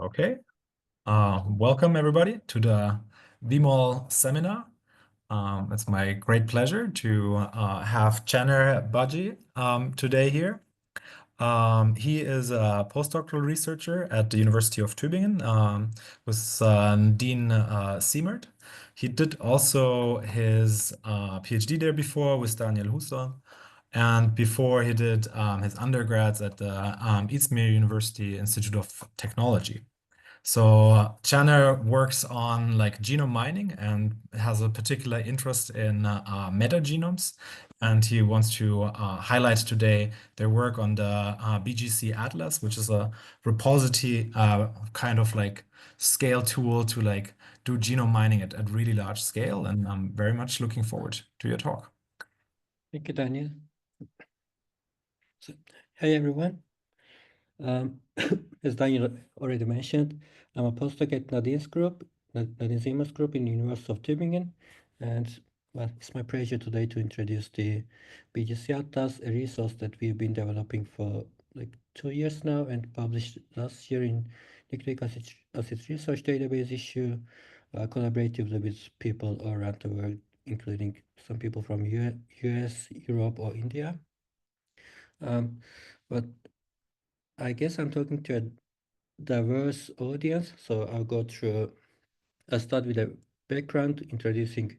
Okay. Welcome everybody to the VMOL seminar. It's my great pleasure to have Channer Bagci today here. He is a postdoctoral researcher at the University of Tübingen with Dean Siemert. He did also his PhD there before with Daniel Husserl. And before he did his undergrads at the Izmir University Institute of Technology. So Channer works on like genome mining and has a particular interest in metagenomes. And he wants to highlight today their work on the BGC-Atlas, which is a repository kind of like scale tool to like do genome mining at really large scale. And I'm very much looking forward to your talk. Thank you, Daniel. So, hey, everyone. As Daniel already mentioned, I'm a postdoc at Nadine's group, Nadine Zimmer's group in the University of Tübingen. And well, it's my pleasure today to introduce the BGC-Atlas, a resource that we've been developing for like 2 years now and published last year in Nucleic Acid Research Database issue, collaboratively with people around the world, including some people from US, Europe, or India. But I guess I'm talking to a diverse audience, so I'll start with a background, introducing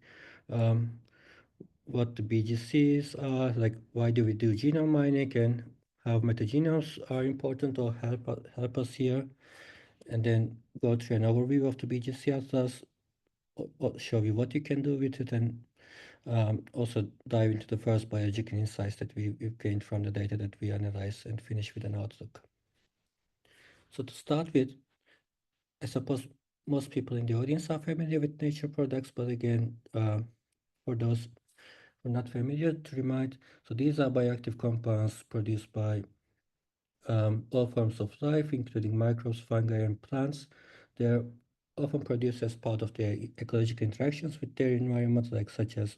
what the BGCs are, like why do we do genome mining and how metagenomes are important or help us here, and then go through an overview of the BGC Atlas, show you what you can do with it, and also dive into the first biological insights that we've gained from the data that we analyze and finish with an outlook. So to start with, I suppose most people in the audience are familiar with nature products, but again, for those who are not familiar, to remind, so these are bioactive compounds produced by all forms of life, including microbes, fungi, and plants. They're often produced as part of their ecological interactions with their environment, like such as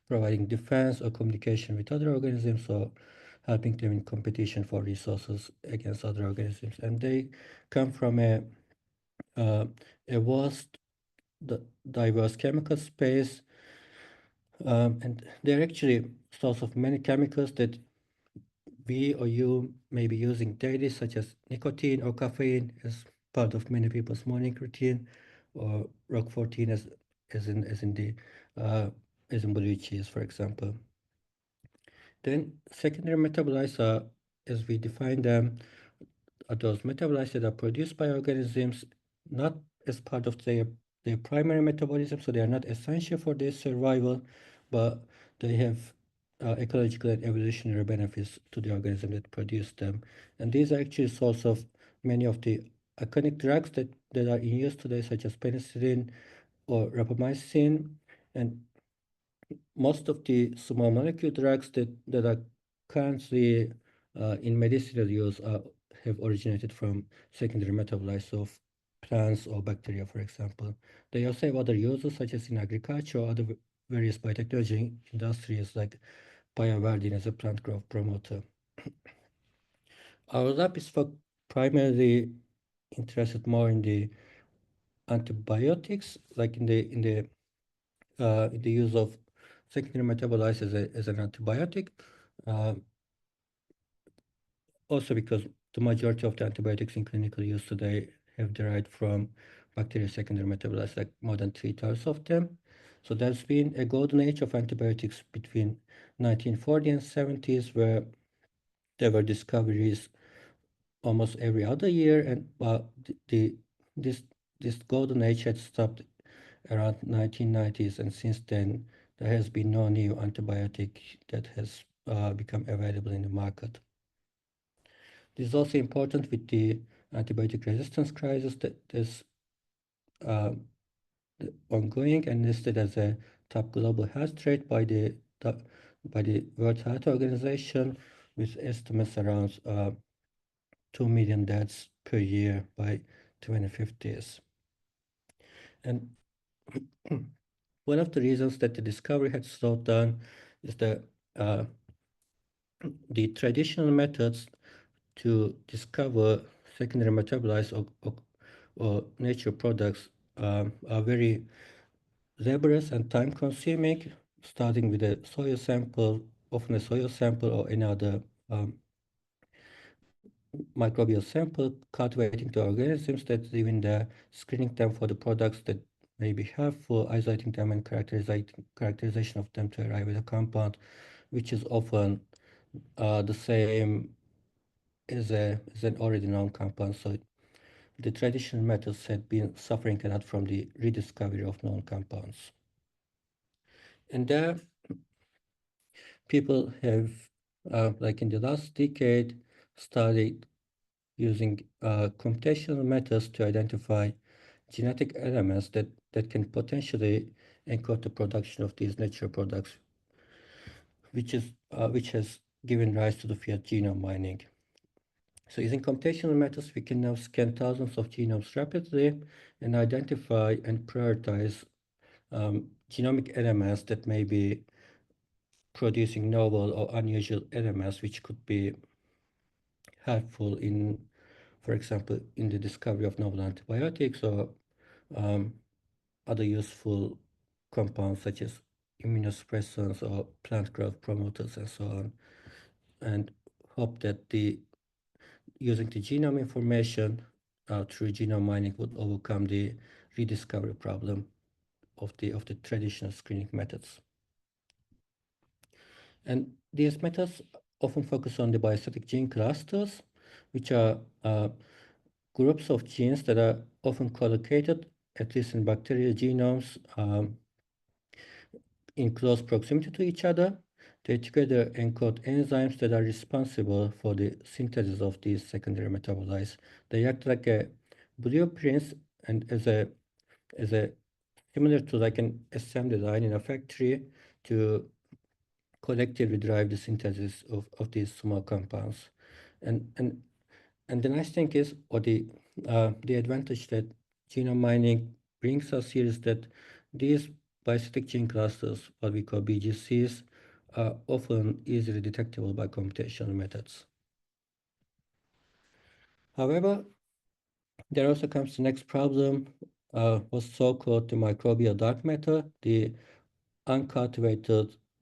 providing defense or communication with other organisms, or helping them in competition for resources against other organisms. And they come from a vast, diverse chemical space, and they're actually source of many chemicals that we or you may be using daily, such as nicotine or caffeine as part of many people's morning routine, or rock-14 as in blue cheese, for example. Then secondary metabolites are, as we define them, are those metabolites that are produced by organisms not as part of their primary metabolism, so they are not essential for their survival, but they have ecological and evolutionary benefits to the organism that produced them. And these are actually source of many of the iconic drugs that are in use today, such as penicillin or rapamycin, and most of the small molecule drugs that are currently in medicinal use have originated from secondary metabolites of plants or bacteria, for example. They also have other uses, such as in agriculture or other various biotechnology industries, like bioverdin as a plant growth promoter. Our lab is primarily interested more in the antibiotics, like in the use of secondary metabolites as an antibiotic. Also because the majority of the antibiotics in clinical use today have derived from bacterial secondary metabolites, like more than 3/3 of them. So there's been a golden age of antibiotics between 1940 and 70s, where there were discoveries almost every other year, and this golden age had stopped around 1990s, and since then there has been no new antibiotic that has become available in the market. This is also important with the antibiotic resistance crisis that is ongoing and listed as a top global health threat by the World Health Organization, with estimates around 2 million deaths per year by 2050s. And one of the reasons that the discovery had slowed down is that the traditional methods to discover secondary metabolites or nature products are very laborious and time-consuming, starting with a soil sample, often a soil sample or any other microbial sample, cultivating the organisms that live in there, screening them for the products that may be helpful, isolating them and characterization of them to arrive at a compound, which is often the same as an already known compound. So the traditional methods had been suffering a lot from the rediscovery of known compounds. And there, people have, like in the last decade, studied using computational methods to identify genetic elements that can potentially encode the production of these natural products, which has given rise to the field genome mining. So using computational methods, we can now scan thousands of genomes rapidly and identify and prioritize genomic elements that may be producing novel or unusual elements, which could be helpful in, for example, in the discovery of novel antibiotics or other useful compounds such as immunosuppressants or plant growth promoters and so on, and hope that using the genome information through genome mining would overcome the rediscovery problem of the traditional screening methods. And these methods often focus on the biostatic gene clusters, which are groups of genes that are often collocated, at least in bacterial genomes, in close proximity to each other. They together encode enzymes that are responsible for the synthesis of these secondary metabolites. They act like a blueprints and as a similar to like an assembly line in a factory to collectively drive the synthesis of these small compounds. And the nice thing is, or the advantage that genome mining brings us here is that these bicyclic gene clusters, what we call BGCs, are often easily detectable by computational methods. However, there also comes the next problem, what's so-called the microbial dark matter, the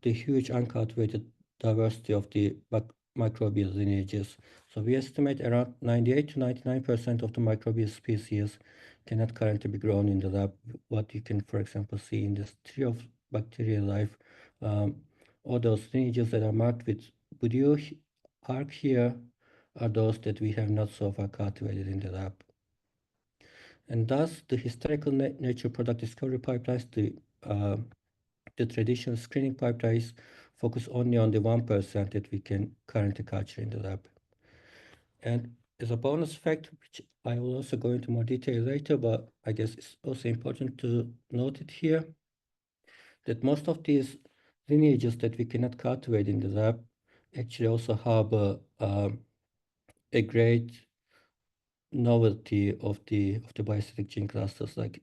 huge uncultivated diversity of the microbial lineages. So we estimate around 98 to 99% of the microbial species cannot currently be grown in the lab. What you can, for example, see in this tree of bacterial life, all those lineages that are marked with blue arc here are those that we have not so far cultivated in the lab. And thus, the historical nature product discovery pipelines, the traditional screening pipelines focus only on the 1% that we can currently culture in the lab. And as a bonus fact, which I will also go into more detail later, but I guess it's also important to note it here, that most of these lineages that we cannot cultivate in the lab actually also harbor a great novelty of the biostatic gene clusters, like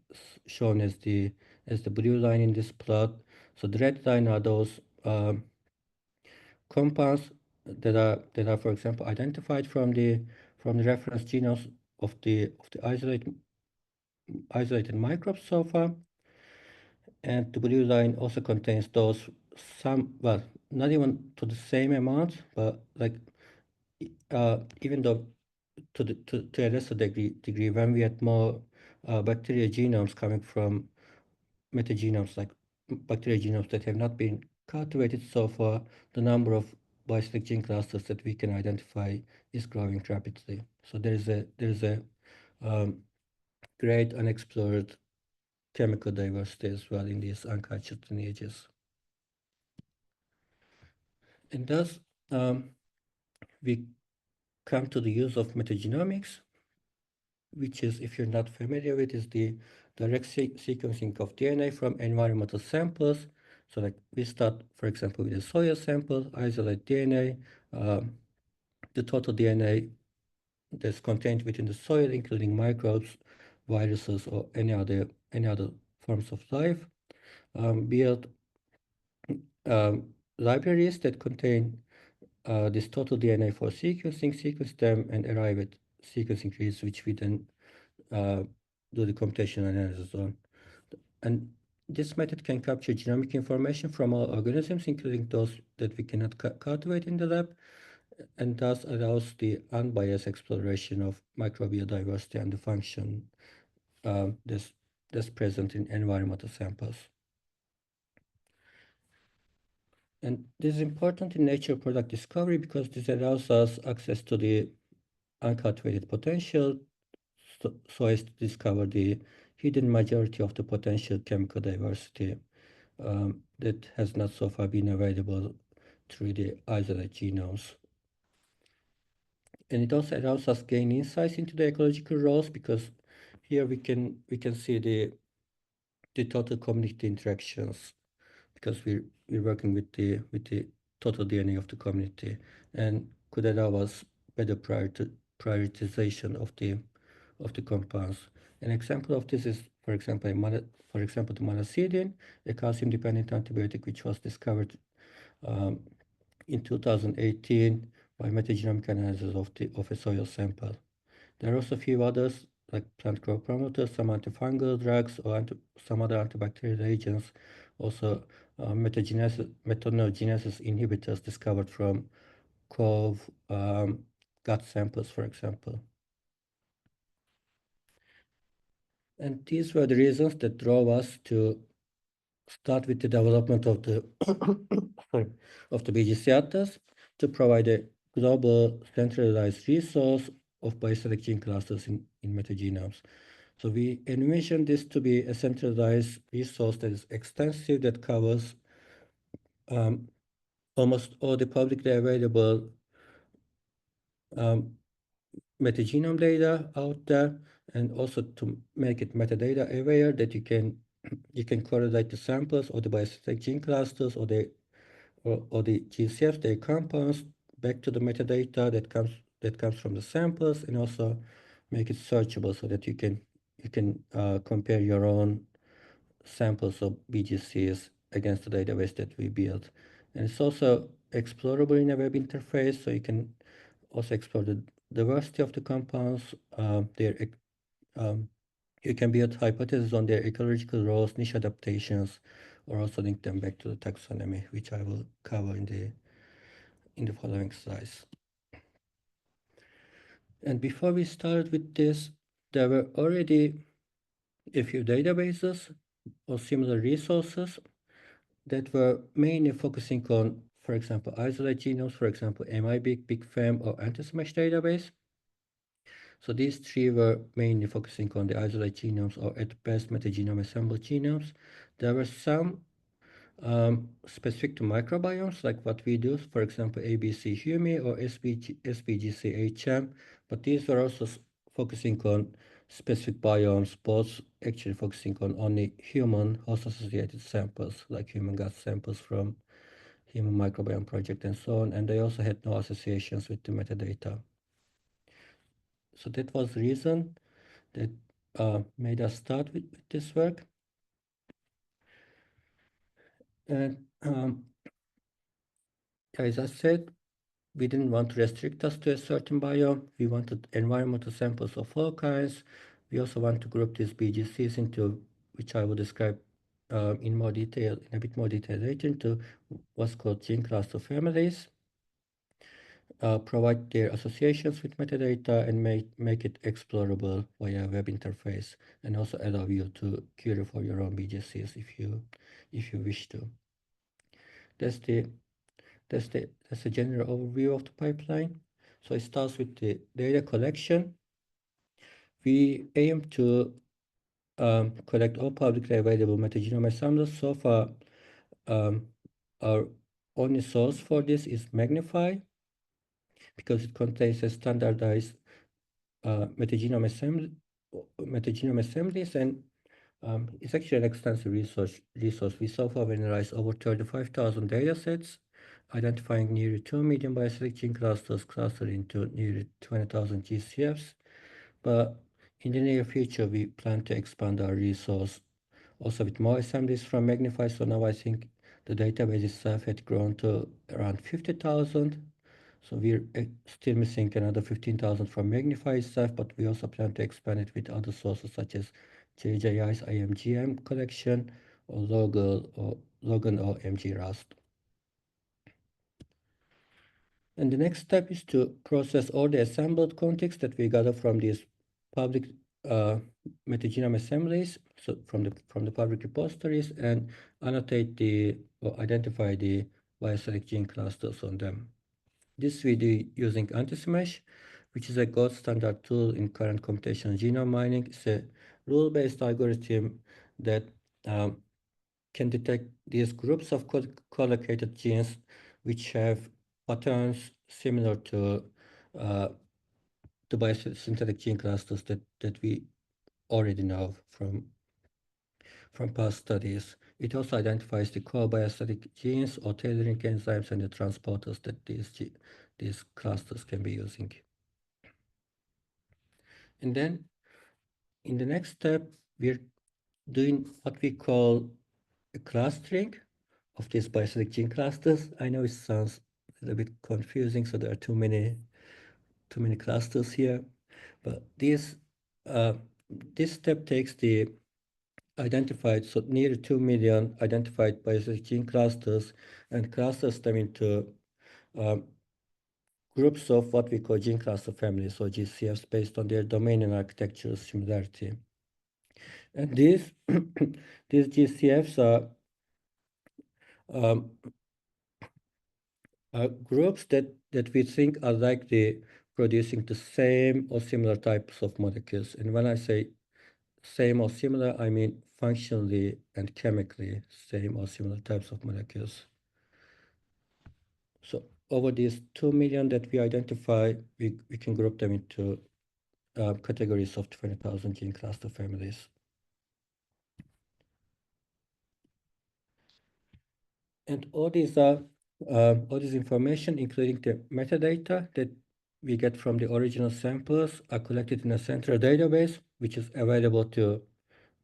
shown as the blue line in this plot. So the red line are those compounds that are, for example, identified from the reference genomes of the isolated microbes so far. And the blue line also contains those well, not even to the same amount, but like even though to a lesser degree when we had more bacterial genomes coming from metagenomes, like bacterial genomes that have not been cultivated so far, the number of bicyclic gene clusters that we can identify is growing rapidly. So there is a great unexplored chemical diversity as well in these uncultured lineages. And thus, we come to the use of metagenomics, which is, if you're not familiar with, is the direct sequencing of DNA from environmental samples. So like we start, for example, with a soil sample, isolate DNA, the total DNA that's contained within the soil, including microbes, viruses, or any other forms of life, build libraries that contain this total DNA for sequencing, sequence them, and arrive at sequencing trees, which we then do the computational analysis on. And this method can capture genomic information from all organisms, including those that we cannot cultivate in the lab, and thus allows the unbiased exploration of microbial diversity and the function that's present in environmental samples. And this is important in nature product discovery because this allows us access to the uncultivated potential, so as to discover the hidden majority of the potential chemical diversity that has not so far been available through the isolate genomes. And it also allows us gain insights into the ecological roles, because here we can see the total community interactions, because we're working with the total DNA of the community, and could allow us better prioritization of the compounds. An example of this is, for example, the monocidin, a calcium-dependent antibiotic which was discovered in 2018 by metagenomic analysis of a soil sample. There are also a few others, like plant growth promoters, some antifungal drugs, or some other antibacterial agents, also methanogenesis inhibitors discovered from cove gut samples, for example. And these were the reasons that drove us to start with the development of the sorry, of the BGC-Atlas to provide a global centralized resource of biostatic gene clusters in metagenomes. So we envision this to be a centralized resource that is extensive, that covers almost all the publicly available metagenome data out there, and also to make it metadata aware, that you can correlate the samples or the biostatic gene clusters or the GCFs, their compounds, back to the metadata that comes from the samples, and also make it searchable so that you can compare your own samples of BGCs against the database that we built. And it's also explorable in a web interface, so you can also explore the diversity of the compounds, you can build hypotheses on their ecological roles, niche adaptations, or also link them back to the taxonomy, which I will cover in the following slides. And before we start with this, there were already a few databases or similar resources that were mainly focusing on, for example, isolate genomes, for example, MIBig, BigFam, or AntiSmash database. So these three were mainly focusing on the isolate genomes, or at best metagenome assembled genomes. There were some specific to microbiomes, like what we do, for example, ABC Humi or SBGC HM, but these were also focusing on specific biomes, both actually focusing on only human host-associated samples, like human gut samples from Human Microbiome Project and so on, and they also had no associations with the metadata. So that was the reason that made us start with this work. And as I said, we didn't want to restrict us to a certain biome. We wanted environmental samples of all kinds. We also want to group these BGCs into, which I will describe in a bit more detail later, into what's called gene cluster families. Provide their associations with metadata, and make it explorable via a web interface, and also allow you to query for your own BGCs if you wish to. That's a general overview of the pipeline. So it starts with the data collection. We aim to collect all publicly available metagenome assemblies. So far, our only source for this is Magnify, because it contains a standardized metagenome assemblies, and it's actually an extensive resource. We so far analyzed over 35,000 data sets, identifying nearly 2 million biostatic gene clusters clustered into nearly 20,000 GCFs. But in the near future, we plan to expand our resource also with more assemblies from Magnify. So now I think the database itself had grown to around 50,000. So we're still missing another 15,000 from Magnify itself, but we also plan to expand it with other sources such as JJI's IMGM collection or Logan or MG-Rust. And the next step is to process all the assembled context that we gather from these public uh, metagenome assemblies, so from the public repositories, and annotate or identify the bioselect gene clusters on them. This we do using AntiSmash, which is a gold standard tool in current computational genome mining. It's a rule-based algorithm that um, can detect these groups of collocated genes which have patterns similar to uh, the biosynthetic gene clusters that we already know from past studies. It also identifies the core biosynthetic genes or tailoring enzymes and the transporters that these clusters can be using. And then in the next step, we're doing what we call a clustering of these biosynthetic gene clusters. I know it sounds a little bit confusing, so there are too many clusters here, but uh, this step takes the identified, so nearly 2 million identified biosynthetic gene clusters and clusters them into um, groups of what we call gene cluster families, or GCFs, based on their domain and architectural similarity. And these these GCFs are um, groups that we think are likely producing the same or similar types of molecules. And when I say same or similar, I mean functionally and chemically same or similar types of molecules. So over these 2 million that we identify, we can group them into categories of 20,000 gene cluster families. And all this information, including the metadata that we get from the original samples, are collected in a central database, which is available to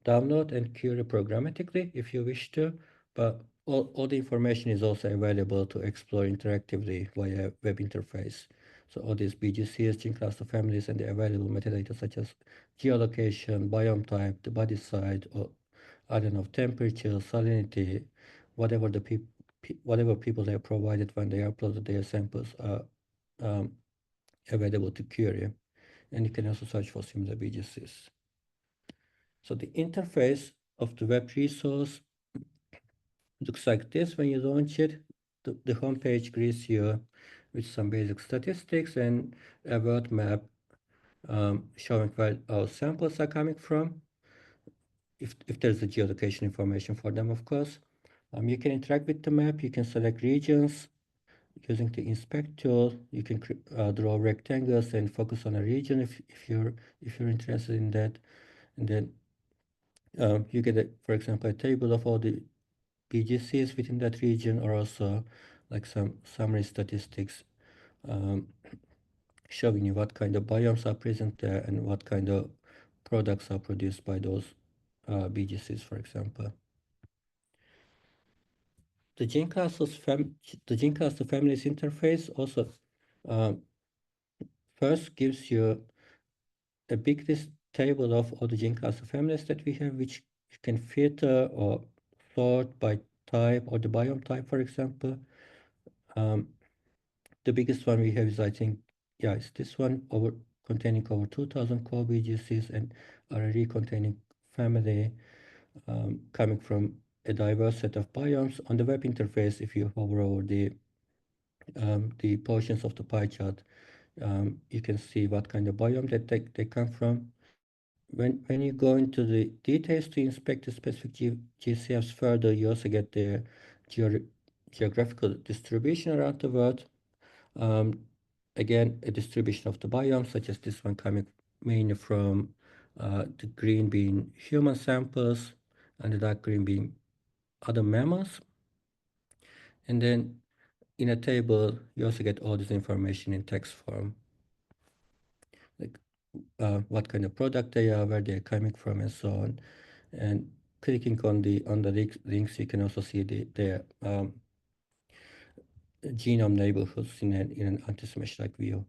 download and query programmatically if you wish to. But all the information is also available to explore interactively via web interface. So all these BGCs, gene cluster families, and the available metadata such as geolocation, biome type, the body size, or I don't know, temperature, salinity, whatever whatever people they provided when they uploaded their samples are um, available to query. And you can also search for similar BGCs. So the interface of the web resource looks like this when you launch it. The homepage greets you with some basic statistics and a world map showing where our samples are coming from. If there's a geolocation information for them, of course. You can interact with the map. You can select regions using the inspect tool. You can draw rectangles and focus on a region if you're interested in that. And then you get, for example, a table of all the BGCs within that region, or also like some summary statistics um, showing you what kind of biomes are present there and what kind of products are produced by those BGCs, for example. The the gene cluster families interface also um, first gives you a big list table of all the gene cluster families that we have, which you can filter or sort by type or the biome type, for example. Um, the biggest one we have is, I think, yeah, it's this one, containing over 2,000 core BGCs and RRE containing family coming from a diverse set of biomes. On the web interface, if you hover over the portions of the pie chart, you can see what kind of biome that they come from. When you go into the details to inspect the specific GCFs further, you also get the geo geographical distribution around the world. Um, Again, a distribution of the biomes, such as this one coming mainly from the green being human samples and the dark green being other mammals. And then in a table, you also get all this information in text form, like what kind of product they are, where they're coming from, and so on. And clicking on the links, you can also see genome neighborhoods in an anti-smash-like view.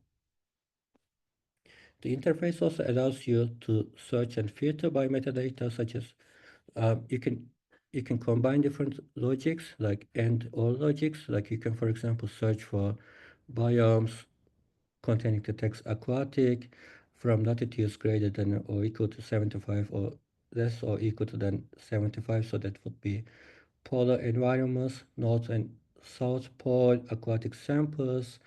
The interface also allows you to search and filter by metadata, such as you can combine different logics, like and or logics. Like you can, for example, search for biomes containing the text aquatic from latitudes greater than or equal to 75 or less or equal to than 75. So that would be polar environments, north and south pole aquatic samples,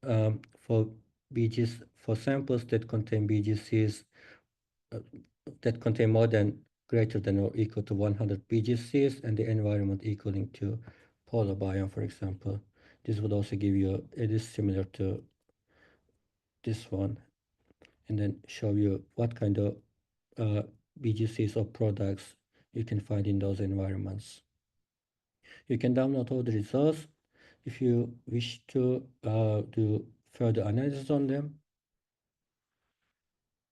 for BGs for samples that contain BGCs uh, that contain more than greater than or equal to 100 BGCs and the environment equaling to polar biome, for example. This would also give you, it is similar to this one, and then show you what kind of uh, BGCs or products you can find in those environments. You can download all the results if you wish to do further analysis on them.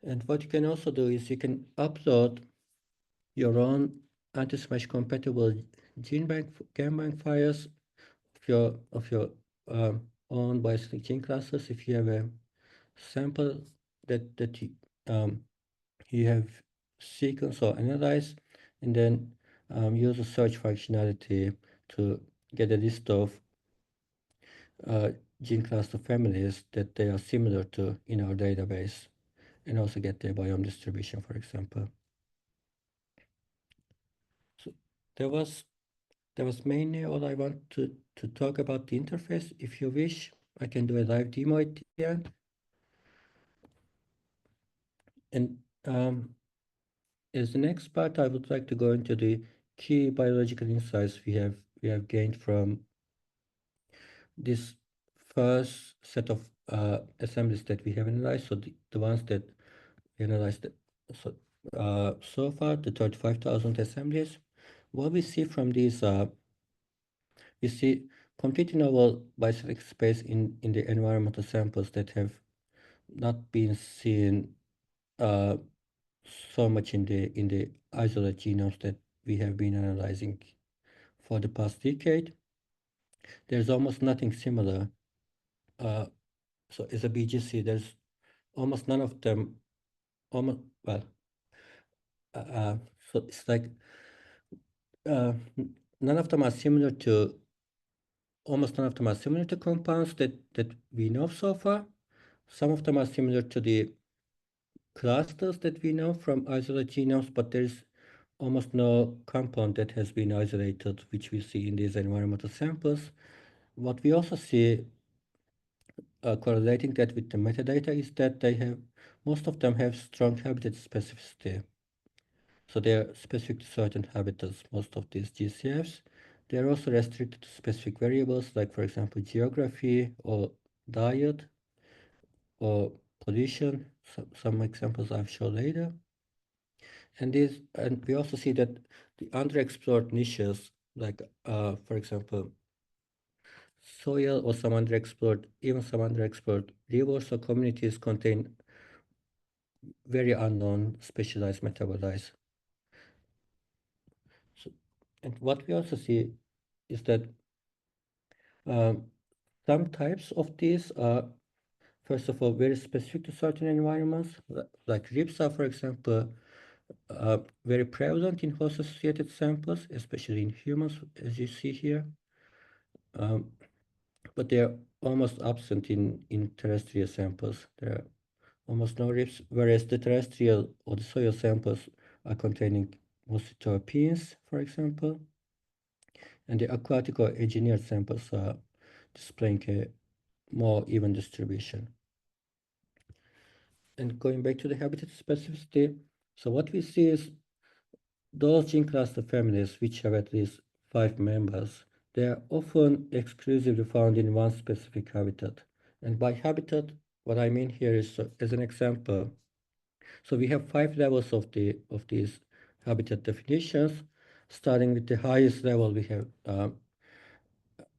And what you can also do is you can upload your own anti-smash compatible GenBank files of your own bicyclic gene classes. If you have a sample that you have sequenced or analyzed, and then use a search functionality to get a list of uh, gene cluster families that they are similar to in our database, and also get their biome distribution, for example. So there was mainly all I want to talk about the interface. If you wish, I can do a live demo at the end. And as the next part, I would like to go into the key biological insights we have gained from this first set of assemblies that we have analyzed. So the ones that we analyzed so far, the 35,000 assemblies. What we see from these, we see completely novel bicyclic space in the environmental samples that have not been seen uh, so much in the isolate genomes that we have been analyzing for the past decade. There's almost nothing similar. Uh, so as a BGC, there's almost none of them. Almost well, uh, uh, so it's like uh, none of them are similar to. Almost none of them are similar to compounds that we know so far. Some of them are similar to the clusters that we know from isolate genomes, but there's almost no compound that has been isolated, which we see in these environmental samples. What we also see correlating that with the metadata is that most of them have strong habitat specificity. So they are specific to certain habitats, most of these GCFs. They are also restricted to specific variables, like, for example, geography or diet or pollution. Some examples I'll show later. And we also see that the underexplored niches, like for example, soil or some underexplored rivers or communities contain very unknown specialized metabolites. So, and what we also see is that um, some types of these are, first of all, very specific to certain environments, like RIPS are, for example, very prevalent in host-associated samples, especially in humans, as you see here. But they are almost absent in terrestrial samples. There are almost no RIPS, whereas the terrestrial or the soil samples are containing mostly terpenes, for example, and the aquatic or engineered samples are displaying a more even distribution. And going back to the habitat specificity, so what we see is those gene cluster families which have at least 5 members, they are often exclusively found in one specific habitat. And by habitat, what I mean here is, as an example, so we have 5 levels of these habitat definitions. Starting with the highest level, we have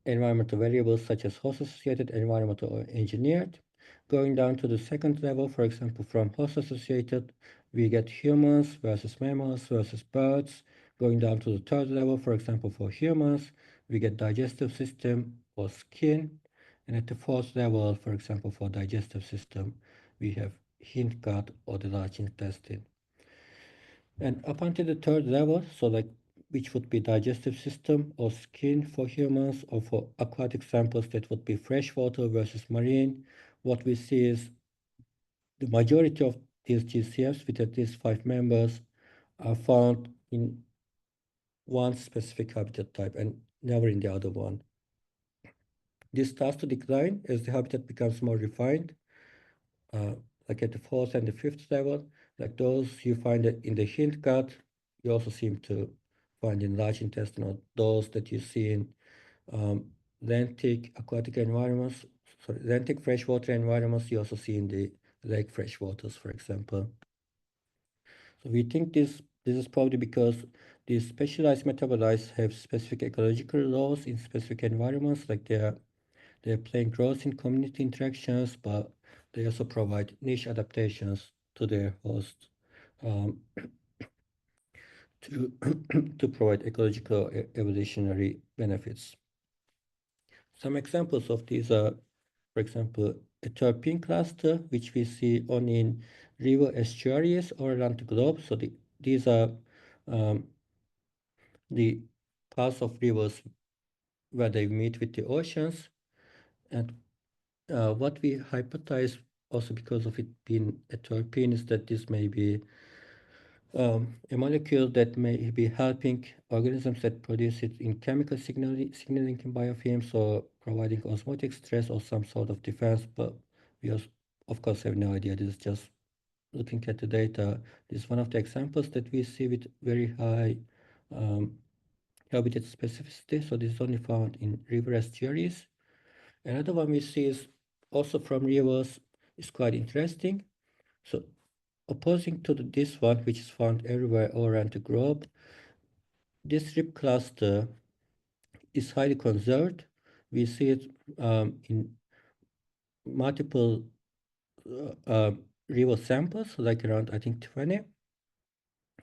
environmental variables such as host-associated, environmental, or engineered. Going down to the second level, for example, from host-associated, we get humans versus mammals versus birds. Going down to the third level, for example, for humans, we get digestive system or skin. And at the fourth level, for example, for digestive system, we have hindgut or the large intestine. And up until the third level, so like which would be digestive system or skin for humans, or for aquatic samples that would be freshwater versus marine, what we see is the majority of these GCFs with at least 5 members are found in one specific habitat type and never in the other one. This starts to decline as the habitat becomes more refined, uh, like at the fourth and the fifth level. Like those you find in the hind gut, you also seem to find in large intestine, or those that you see in um, lentic aquatic environments, sorry, lentic freshwater environments, you also see in the lake freshwaters, for example. So we think this is probably because these specialized metabolites have specific ecological laws in specific environments, like they're playing roles in community interactions, but they also provide niche adaptations to their host um, to to provide ecological evolutionary benefits. Some examples of these are, for example, a terpene cluster, which we see only in river estuaries all around the globe. So these are um, the paths of rivers where they meet with the oceans. And what we hypothesize, also because of it being a terpene, is that this may be a molecule that may be helping organisms that produce it in chemical signaling in biofilms, or providing osmotic stress or some sort of defense. But we also, of course, have no idea. This is just looking at the data. This is one of the examples that we see with very high um, habitat specificity. So this is only found in river estuaries. Another one we see is also from rivers, is quite interesting. So opposing to this one, which is found everywhere all around the globe, this rib cluster is highly conserved. We see it in multiple river samples, like around, I think, 20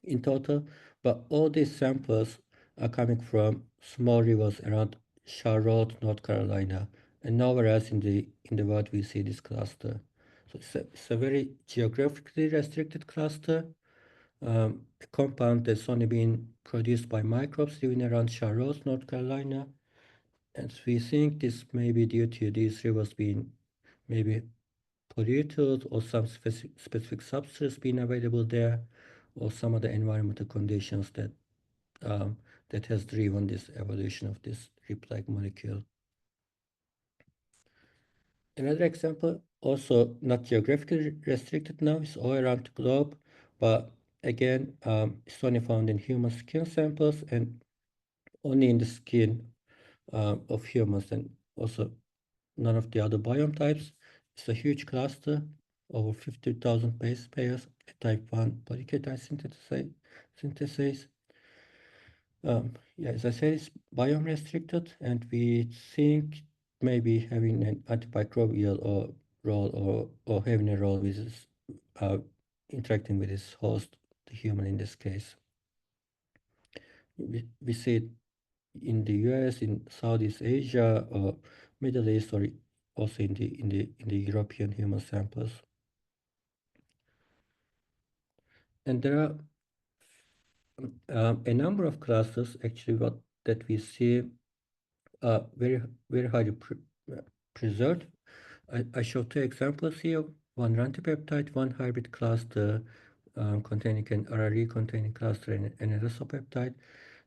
in total. But all these samples are coming from small rivers around Charlotte, North Carolina, and nowhere else in the world we see this cluster. So it's a very geographically restricted cluster, a compound that's only been produced by microbes living around Charlotte, North Carolina. And we think this may be due to these rivers being maybe polluted, or some specific substance being available there, or some other environmental conditions that has driven this evolution of this rib-like molecule. Another example, also not geographically restricted now, is all around the globe, but again, it's only found in human skin samples and only in the skin of humans, and also none of the other biome types. It's a huge cluster, over 50,000 base pairs, a type 1 polypeptide synthesis. Yeah, as I said, it's biome restricted, and we think maybe having an antimicrobial or role, or having a role with this, uh, interacting with its host, the human in this case. We see it in the US, in Southeast Asia, or Middle East, or also in the European human samples. And there are a number of clusters actually that we see very highly preserved. I show two examples here: one rantipeptide, one hybrid cluster containing an RRE containing cluster, and an erosopeptide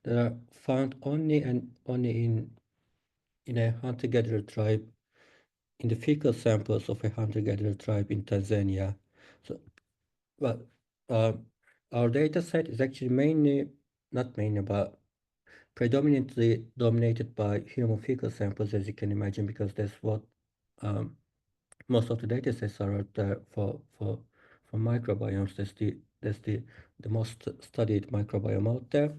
that are found only in a hunter-gatherer tribe, in the fecal samples of a hunter-gatherer tribe in Tanzania. So, well, uh, our data set is actually not mainly, but predominantly dominated by human fecal samples, as you can imagine, because that's what um, most of the data sets are out there for microbiomes. The most studied microbiome out there.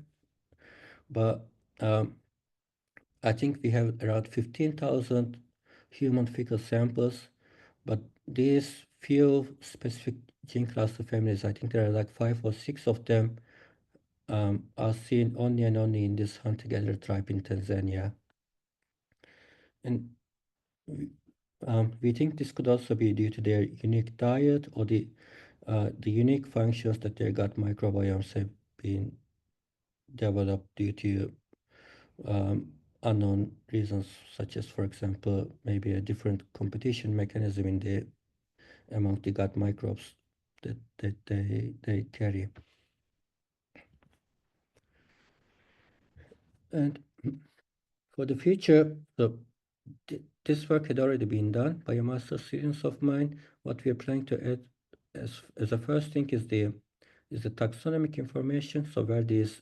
But I think we have around 15,000 human fecal samples, but these few specific gene cluster families, I think there are like 5 or 6 of them, are seen only and only in this hunter-gatherer tribe in Tanzania. And we think this could also be due to their unique diet or the unique functions that their gut microbiomes have been developed due to unknown reasons, such as, for example, maybe a different competition mechanism in the among the gut microbes that they carry. And for the future, so this work had already been done by a master students of mine. What we are planning to add as a first thing is the taxonomic information. So where these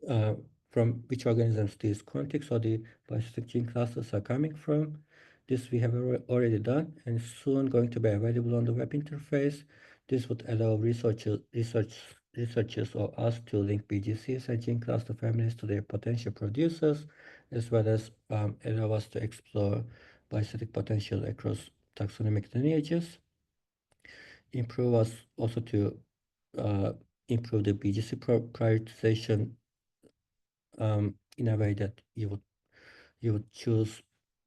uh, from which organisms these contigs or the biosynthetic gene clusters are coming from. This we have already done and soon going to be available on the web interface. This would allow researchers or us to link BGCs and gene cluster families to their potential producers, as well as allow us to explore biosynthetic potential across taxonomic lineages, improve us also to uh, improve the BGC prioritization in a way that you would choose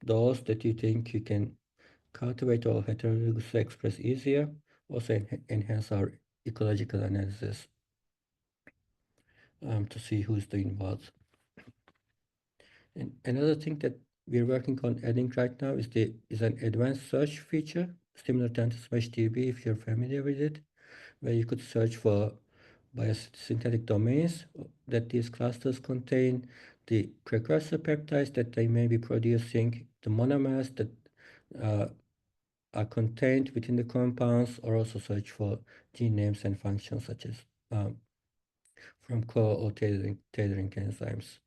those that you think you can cultivate or heterologously express easier, also enhance our ecological analysis to see who's doing what. And another thing that we're working on adding right now is an advanced search feature similar to AntiSmashDB if you're familiar with it, where you could search for biosynthetic domains that these clusters contain, the precursor peptides that they may be producing, the monomers that uh, are contained within the compounds, or also search for gene names and functions such as from core or tailoring enzymes.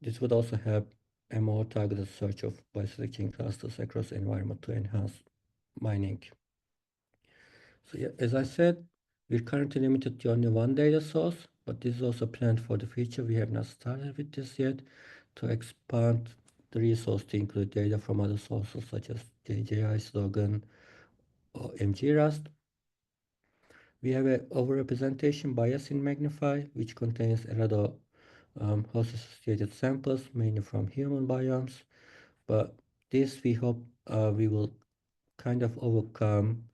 This would also help a more targeted search of biosynthetic gene clusters across the environment to enhance mining. So yeah, as I said, we're currently limited to only one data source, but this is also planned for the future. We have not started with this yet to expand the resource to include data from other sources such as JJI, Slogan, or MGRAST. We have an overrepresentation bias in Magnify, which contains a lot of host-associated samples, mainly from human biomes. But this we hope we will kind of overcome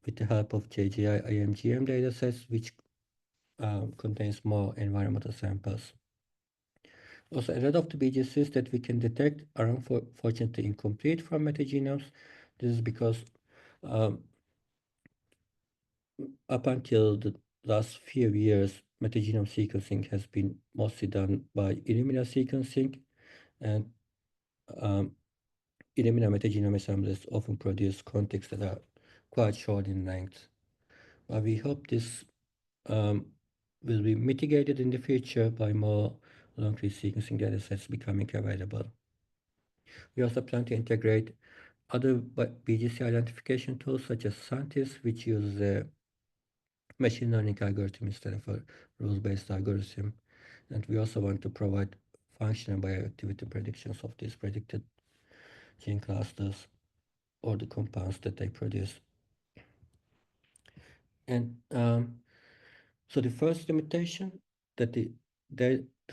with the help of JGI IMGM datasets, which contains more environmental samples. Also, a lot of the BGCs that we can detect are unfortunately incomplete from metagenomes. This is because um, up until the last few years, metagenome sequencing has been mostly done by Illumina sequencing, and um, Illumina metagenome assemblies often produce contigs that are quite short in length. But we hope this um, will be mitigated in the future by more long-read sequencing datasets becoming available. We also plan to integrate other BGC identification tools such as Santis, which uses a machine learning algorithm instead of a rules-based algorithm. And we also want to provide functional bioactivity predictions of these predicted gene clusters or the compounds that they produce. And so the first limitation that the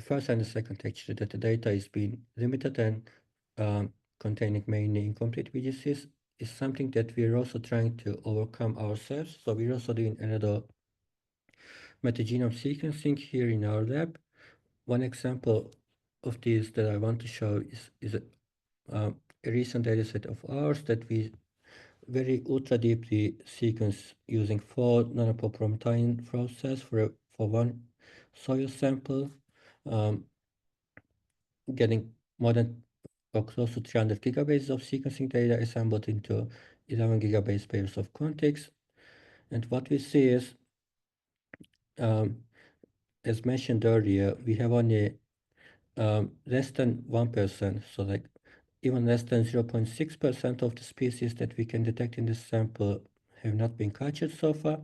first and the second actually, that the data is being limited and containing mainly incomplete VGCs is something that we're also trying to overcome ourselves. So we're also doing another metagenome sequencing here in our lab. One example of this that I want to show is a recent dataset of ours that we very ultra deeply sequence using 4 nanopoprotein flow cells for one soil sample, um, getting more than or close to 300 gigabases of sequencing data assembled into 11 gigabase pairs of contigs. And what we see is, um, as mentioned earlier, we have only less than 1%, so like even less than 0.6% of the species that we can detect in this sample have not been cultured so far.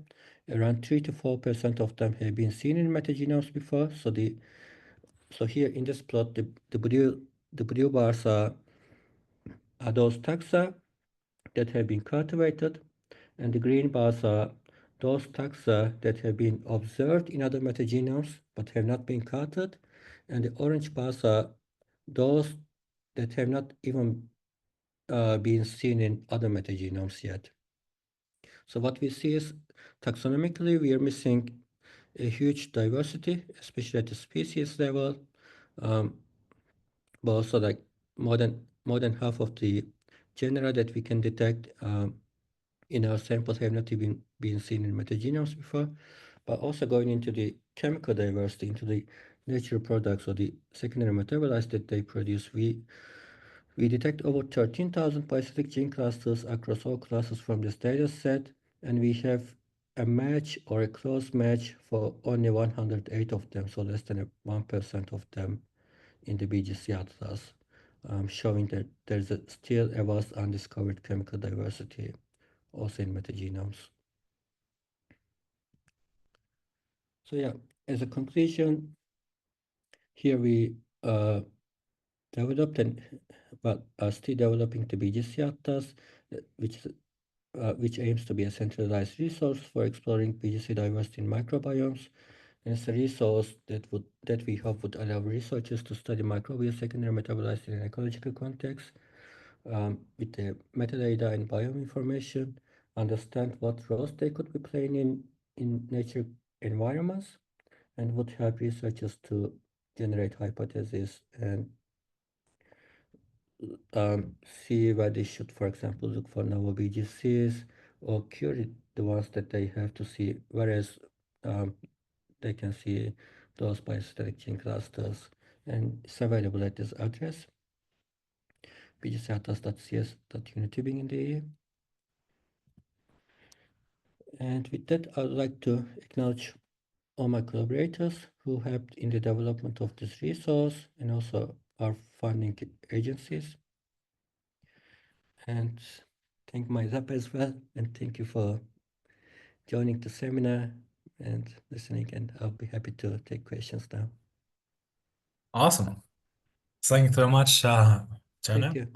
Around 3 to 4% of them have been seen in metagenomes before. So here in this plot, the blue bars are those taxa that have been cultivated, and the green bars are those taxa that have been observed in other metagenomes but have not been cultured, and the orange bars are those that have not even been seen in other metagenomes yet. So what we see is taxonomically we are missing a huge diversity, especially at the species level. Um, but also like more than half of the genera that we can detect in our samples have not even been seen in metagenomes before. But also going into the chemical diversity, into the natural products or the secondary metabolites that they produce, we detect over 13,000 parasitic gene clusters across all classes from this data set, and we have a match or a close match for only 108 of them, so less than 1% of them in the BGC-Atlas, showing that there's still a vast undiscovered chemical diversity also in metagenomes. So yeah, as a conclusion, here we developed and but are still developing the BGC-Atlas, which aims to be a centralized resource for exploring BGC diversity in microbiomes. And it's a resource that we hope would allow researchers to study microbial secondary metabolites in an ecological context, with the metadata and biome information, understand what roles they could be playing in nature environments, and would help researchers to generate hypotheses and see where they should, for example, look for novel BGCs or query the ones that they have to see, whereas um, they can see those by static gene clusters, and it's available at this address, bgcatlas.cs.unity in the. And with that, I would like to acknowledge all my collaborators who helped in the development of this resource and also our funding agencies. And thank my ZAP as well. And thank you for joining the seminar and listening. And I'll be happy to take questions now. Awesome. Thank you so much, Thank Jana. you.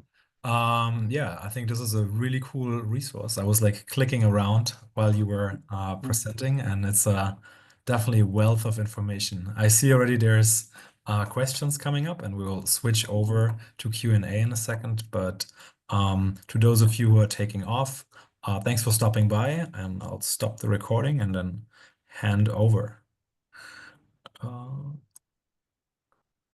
Yeah, I think this is a really cool resource. I was like clicking around while you were Mm. presenting, and it's definitely a wealth of information. I see already there's questions coming up, and we'll switch over to Q&A in a second. But to those of you who are taking off, thanks for stopping by, and I'll stop the recording and then hand over.